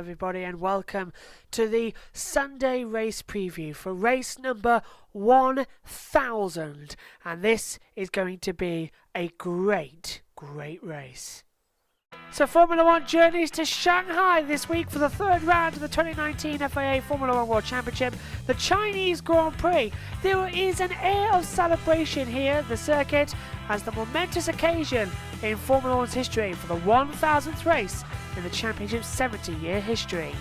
everybody, and welcome to the Sunday race preview for race number 1000. And this is going to be a great race. So Formula 1 journeys to Shanghai this week for the third round of the 2019 FIA Formula 1 World Championship, the Chinese Grand Prix. There is an air of celebration here at the circuit as the momentous occasion in Formula 1's history for the 1000th race in the championship's 70-year history.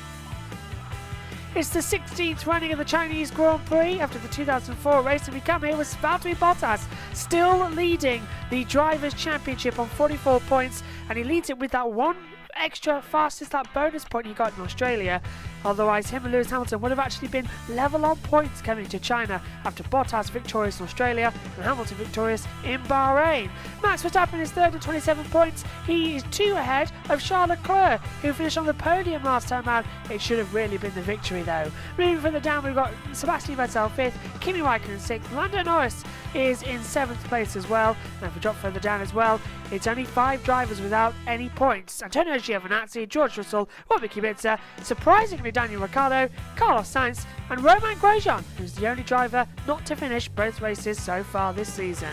It's the 16th running of the Chinese Grand Prix after the 2004 race, and we come here with Valtteri Bottas still leading the Drivers' Championship on 44 points, and he leads it with that one extra fastest lap bonus point he got in Australia. Otherwise, him and Lewis Hamilton would have actually been level on points coming to China after Bottas victorious in Australia and Hamilton victorious in Bahrain. Max Verstappen is third at 27 points. He is 2 ahead of Charles Leclerc, who finished on the podium last time out. It should have really been the victory though. Moving further down, we've got Sebastian Vettel 5th, Kimi Raikkonen 6th, Lando Norris is in 7th place as well. And if we drop further down as well, it's only 5 drivers without any points. Antonio Giovinazzi, George Russell, Robert Kubica, surprisingly Daniel Ricciardo, Carlos Sainz and Romain Grosjean, who's the only driver not to finish both races so far this season.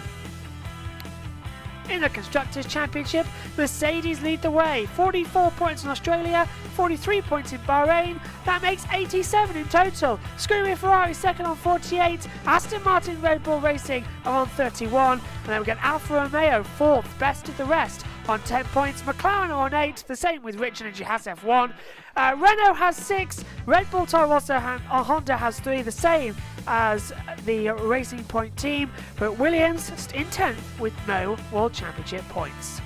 In the Constructors' Championship, Mercedes lead the way. 44 points in Australia, 43 points in Bahrain. That makes 87 in total. Scuderia Ferrari second on 48. Aston Martin Red Bull Racing are on 31. And then we get Alfa Romeo fourth, best of the rest, on 10 points. McLaren are on 8, the same with Rich Energy Haas F1. Renault has 6. Red Bull Toro Rosso Honda has 3, the same as the Racing Point team, but Williams in 10th with no World Championship points.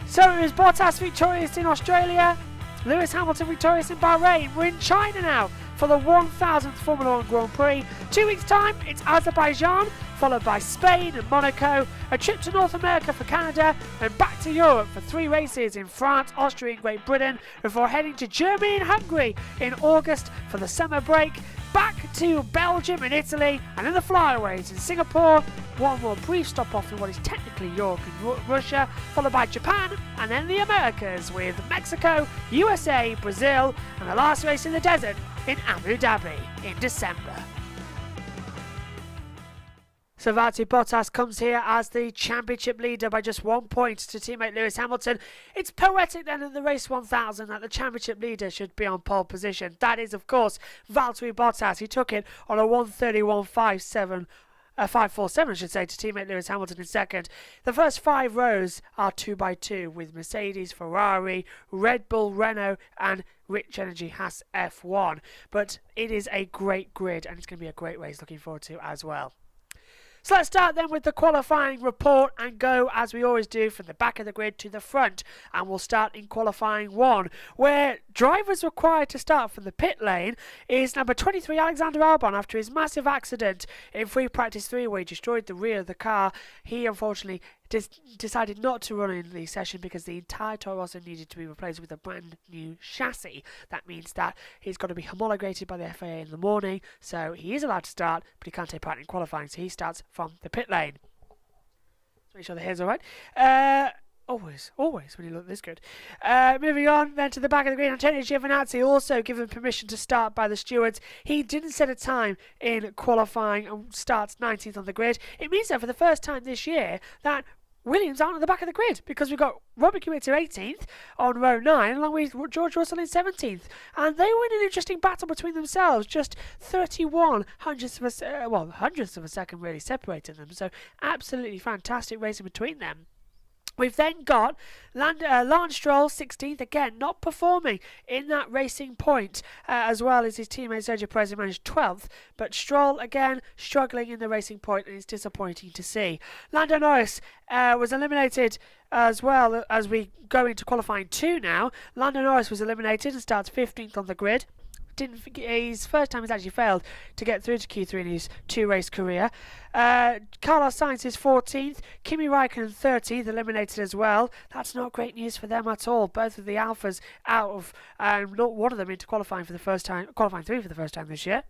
So it was Bottas victorious in Australia, Lewis Hamilton victorious in Bahrain. We're in China now for the 1000th Formula 1 Grand Prix. 2 weeks time, it's Azerbaijan, followed by Spain and Monaco, a trip to North America for Canada, and back to Europe for 3 races in France, Austria and Great Britain, before heading to Germany and Hungary in August for the summer break, back to Belgium and Italy, and then the flyaways in Singapore, one more brief stop off in what is technically Europe and Russia, followed by Japan, and then the Americas with Mexico, USA, Brazil, and the last race in the desert in Abu Dhabi in December. So Valtteri Bottas comes here as the championship leader by just 1 point to teammate Lewis Hamilton. It's poetic then in the race 1000 that the championship leader should be on pole position. That is, of course, Valtteri Bottas. He took it on a 1:31.547, I should say, to teammate Lewis Hamilton in second. The first 5 rows are 2x2 with Mercedes, Ferrari, Red Bull, Renault and Rich Energy Haas F1. But it is a great grid and it's going to be a great race looking forward to as well. So let's start then with the qualifying report and go, as we always do, from the back of the grid to the front. And we'll start in qualifying 1, where drivers required to start from the pit lane is number 23 Alexander Albon. After his massive accident in free practice 3 where he destroyed the rear of the car, he unfortunately decided not to run in the session because the entire Toro Rosso needed to be replaced with a brand new chassis. That means that he's got to be homologated by the FIA in the morning, so he is allowed to start, but he can't take part in qualifying, so he starts from the pit lane. Make sure the hair's alright. Always when you look this good. Moving on then to the back of the grid, Antonio Giovinazzi also given permission to start by the stewards. He didn't set a time in qualifying and starts 19th on the grid. It means that for the first time this year that Williams aren't at the back of the grid, because we've got Robert Kubica 18th on row 9 along with George Russell in 17th, and they were in an interesting battle between themselves. Just 31 hundredths of a second really separated them, so absolutely fantastic racing between them. We've then got Lance Stroll 16th, again not performing in that Racing Point, as well as his teammate Sergio Perez, who managed 12th, but Stroll again struggling in the Racing Point, and it's disappointing to see. Lando Norris was eliminated as well as we go into qualifying 2 now. Lando Norris was eliminated and starts 15th on the grid. His first time he's actually failed to get through to Q3 in his 2-race career. Carlos Sainz is 14th, Kimi Raikkonen 13th, eliminated as well. That's not great news for them at all. Both of the Alphas out of, not one of them into qualifying 3 for the first time this year.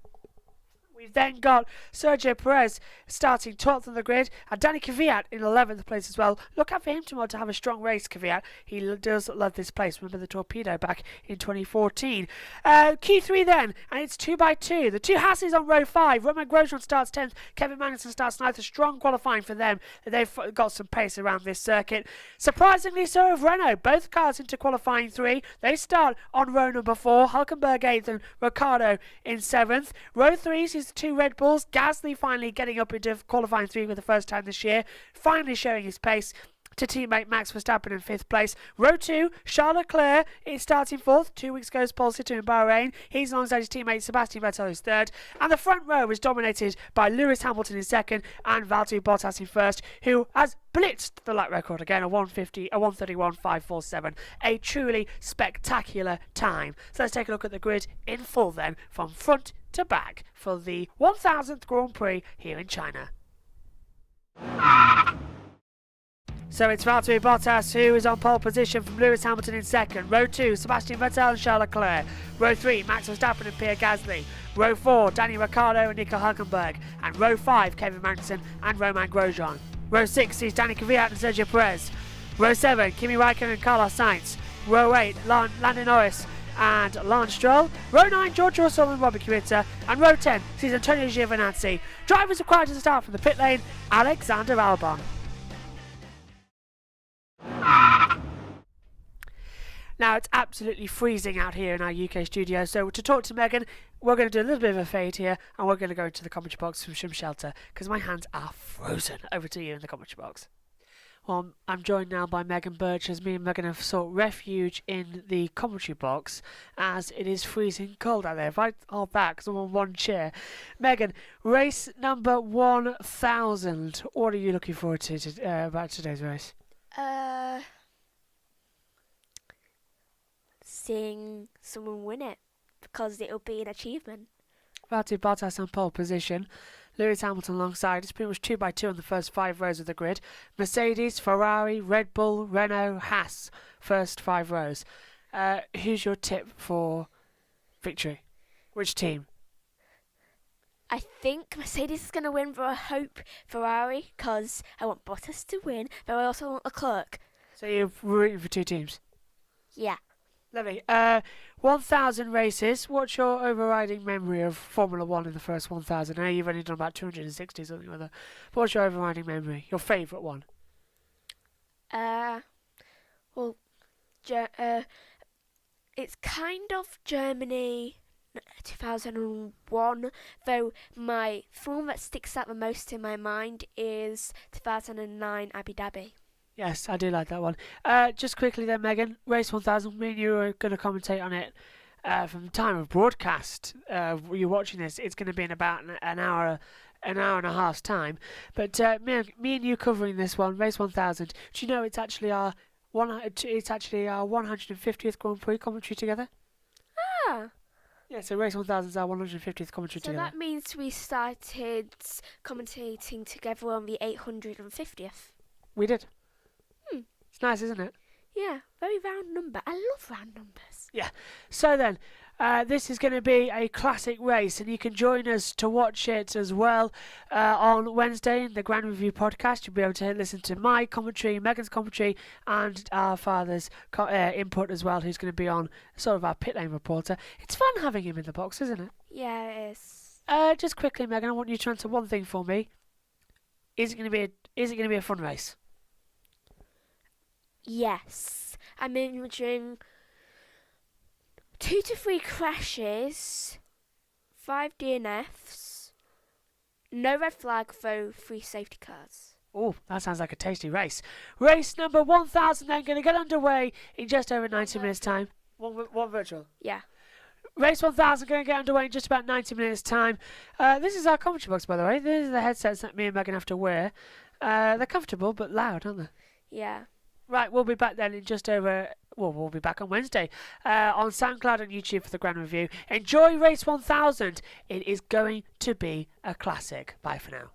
We've then got Sergio Perez starting 12th on the grid, and Danny Kvyat in 11th place as well. Look out for him tomorrow to have a strong race, Kvyat. He does love this place. Remember the Torpedo back in 2014. Q3 then, and it's 2x2. The two Hasses on row 5. Romain Grosjean starts 10th. Kevin Magnussen starts 9th. A strong qualifying for them. They've got some pace around this circuit. Surprisingly so have Renault. Both cars into qualifying 3. They start on row number 4. Hulkenberg 8th and Ricciardo in 7th. Row 3 sees the two Red Bulls. Gasly finally getting up into qualifying 3 for the first time this year. Finally showing his pace to teammate Max Verstappen in 5th place. Row 2, Charles Leclerc is starting 4th. 2 weeks ago, pole sitter in Bahrain. He's alongside his teammate Sebastian Vettel, who's 3rd. And the front row is dominated by Lewis Hamilton in 2nd and Valtteri Bottas in 1st, who has blitzed the lap record again, a 1:31.547. A truly spectacular time. So let's take a look at the grid in full then, from front to back, for the 1000th Grand Prix here in China. So it's Valtteri Bottas who is on pole position from Lewis Hamilton in 2nd. Row 2, Sebastian Vettel and Charles Leclerc. Row 3, Max Verstappen and Pierre Gasly. Row 4, Danny Ricciardo and Nico Hulkenberg. And Row 5, Kevin Magnussen and Romain Grosjean. Row 6 sees Danny Kvyat and Sergio Perez. Row 7, Kimi Raikkonen and Carlos Sainz. Row 8, Lando Norris and Lance Stroll. Row 9, George Russell and Robert Kubica. And Row 10 sees Antonio Giovinazzi. Drivers required to start from the pit lane, Alexander Albon. Now it's absolutely freezing out here in our UK studio, so to talk to Megan, we're going to do a little bit of a fade here, and we're going to go into the commentary box from some shelter, because my hands are frozen. Over to you in the commentary box. Well, I'm joined now by Megan Birch, as me and Megan have sought refuge in the commentary box, as it is freezing cold out there. If I hold back, because I'm on one chair. Megan, race number 1000. What are you looking forward to about today's race? Seeing someone win it, because it'll be an achievement. Valtteri Bottas on pole position. Lewis Hamilton alongside. It's pretty much 2x2 on the first 5 rows of the grid. Mercedes, Ferrari, Red Bull, Renault, Haas. First 5 rows. Who's your tip for victory? Which team? I think Mercedes is going to win, but I hope Ferrari, because I want Bottas to win, but I also want Leclerc. So you're rooting for 2 teams? Yeah. Lovely. 1000 races. What's your overriding memory of Formula 1 in the first 1000? I know you've only done about 260 something like that. But what's your overriding memory? Your favourite one? Well, it's kind of Germany 2001, though the one that sticks out the most in my mind is 2009 Abu Dhabi. Yes, I do like that one. Just quickly then, Megan, race 1000, me and you are going to commentate on it from the time of broadcast. You're watching this, it's going to be in about an hour and a half's time. But me and you covering this one, race 1000. Do you know it's actually our 150th Grand Prix commentary together? Ah. Yeah, so race 1000 is our 150th commentary together. So that means we started commentating together on the 850th. We did. It's nice, isn't it? Yeah, very round number. I love round numbers. Yeah. So then, this is going to be a classic race, and you can join us to watch it as well on Wednesday in the Grand Review podcast. You'll be able to listen to my commentary, Megan's commentary, and our father's input as well, who's going to be on sort of our pit lane reporter. It's fun having him in the box, isn't it? Yeah, it is. Just quickly, Megan, I want you to answer one thing for me. Is it going to be a fun race? Yes. I'm imagining 2 to 3 crashes, 5 DNFs, no red flag, though 3 safety cars. Oh, that sounds like a tasty race. Race number 1000 then going to get underway in just over 90 minutes' time. One virtual? Yeah. Race 1000 going to get underway in just about 90 minutes' time. This is our commentary box, by the way. These are the headsets that me and Megan have to wear. They're comfortable but loud, aren't they? Yeah. Right, we'll be back then in just over... Well, we'll be back on Wednesday on SoundCloud and YouTube for the Grand Review. Enjoy Race 1000. It is going to be a classic. Bye for now.